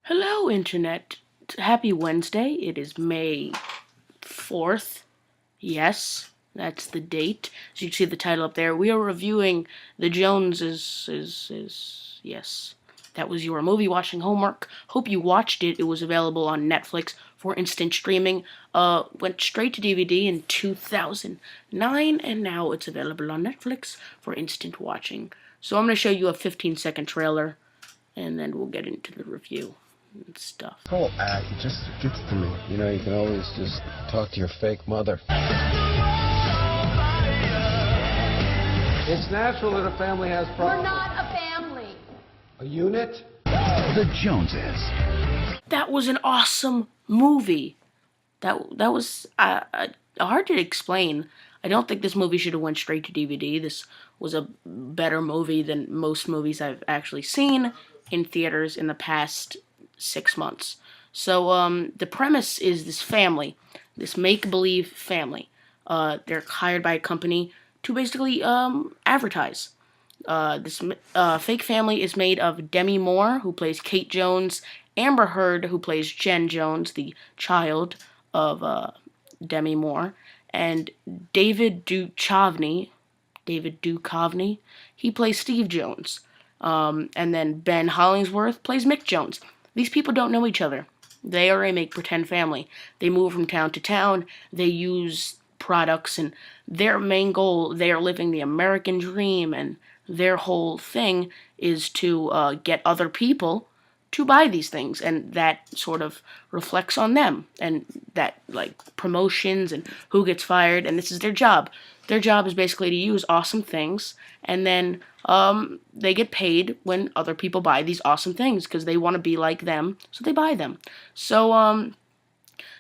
Hello, Internet. Happy Wednesday. It is May 4th. Yes, that's the date. As you can see the title up there, we are reviewing The Joneses. Yes. That was your movie watching homework. Hope you watched it. It was available on Netflix for instant streaming. Went straight to DVD in 2009, and now it's available on Netflix for instant watching. So I'm going to show you a 15-second trailer, and then we'll get into the review and stuff. Whole act, it just gets to me. You know, you can always just talk to your fake mother. It's natural that a family has problems. We're not a family. A unit? The Joneses. That was an awesome movie. That was hard to explain. I don't think this movie should have went straight to DVD. This was a better movie than most movies I've actually seen in theaters in the past 6 months. So the premise is this family, this make-believe family. They're hired by a company to basically advertise. This fake family is made of Demi Moore, who plays Kate Jones, Amber Heard, who plays Jen Jones, the child of Demi Moore, and David Duchovny, he plays Steve Jones. And then Ben Hollingsworth plays Mick Jones. These people don't know each other. They are a make-pretend family. They move from town to town. They use products, and their main goal, they are living the American dream, and their whole thing is to get other people to buy these things, and that sort of reflects on them, and that, like, promotions and who gets fired, and this is their job. Their job is basically to use awesome things, and then they get paid when other people buy these awesome things, because they want to be like them, so they buy them. So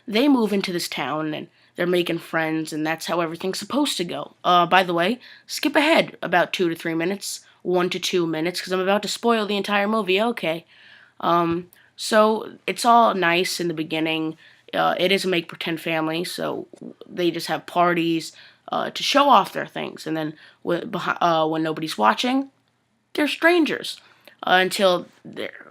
they move into this town, and they're making friends, and that's how everything's supposed to go. By the way, skip ahead about 2 to 3 minutes, 1 to 2 minutes, because I'm about to spoil the entire movie, okay. So it's all nice in the beginning. It is a make-pretend family, so they just have parties to show off their things, and then when nobody's watching, they're strangers until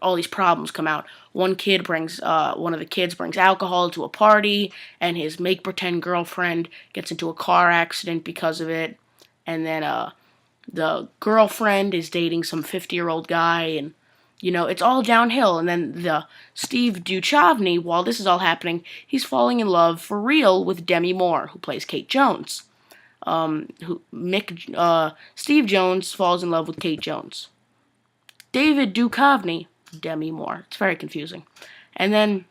all these problems come out. One of the kids brings alcohol to a party, and his make-pretend girlfriend gets into a car accident because of it, and then the girlfriend is dating some 50-year-old guy, and it's all downhill. And then the Steve Duchovny, while this is all happening, he's falling in love for real with Demi Moore, who plays Kate Jones. Steve Jones falls in love with Kate Jones. David Duchovny, Demi Moore. It's very confusing. And then,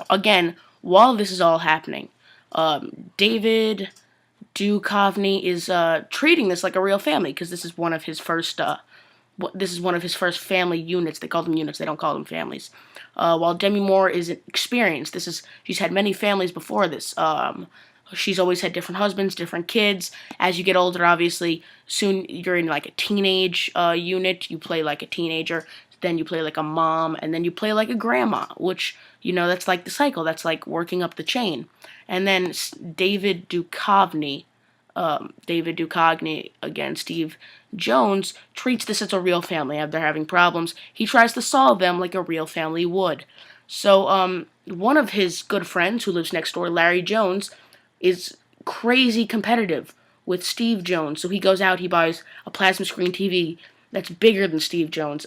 again, while this is all happening, David Duchovny is treating this like a real family, because this is one of his first family units. They call them units. They don't call them families. While Demi Moore is experienced, she's had many families before this. She's always had different husbands, different kids. As you get older, obviously, soon you're in like a teenage unit. You play like a teenager, then you play like a mom, and then you play like a grandma, which, that's like the cycle. That's like working up the chain. And then David Duchovny, again, Steve Jones, treats this as a real family. They're having problems. He tries to solve them like a real family would. So, one of his good friends who lives next door, Larry Jones, is crazy competitive with Steve Jones. So he goes out, he buys a plasma screen TV that's bigger than Steve Jones,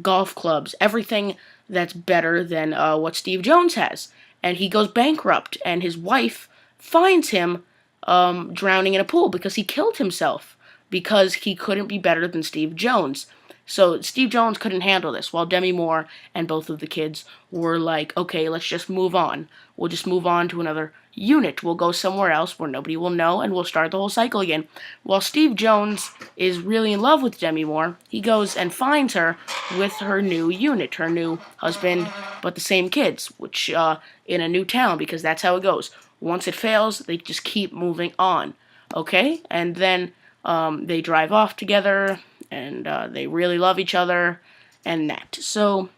golf clubs, everything that's better than what Steve Jones has. And he goes bankrupt, and his wife finds him drowning in a pool because he killed himself because he couldn't be better than Steve Jones. So Steve Jones couldn't handle this, while Demi Moore and both of the kids were like, okay, let's just move on. We'll just move on to another unit. We'll go somewhere else where nobody will know, and we'll start the whole cycle again. While Steve Jones is really in love with Demi Moore, he goes and finds her with her new unit, her new husband, but the same kids, which in a new town, because that's how it goes. Once it fails, they just keep moving on, okay? And then they drive off together, and they really love each other, and that. So,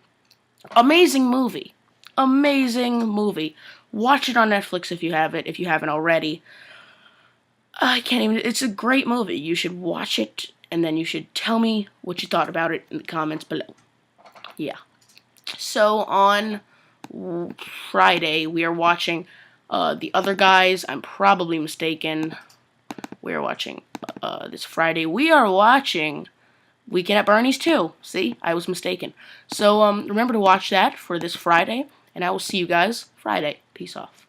amazing movie. Amazing movie. Watch it on Netflix if you haven't already. It's a great movie. You should watch it, and then you should tell me what you thought about it in the comments below. Yeah. So on Friday, we are watching The Other Guys. I'm probably mistaken. We are watching this Friday. We are watching Weekend at Bernie's too. See, I was mistaken. So remember to watch that for this Friday, and I will see you guys Friday. Peace off.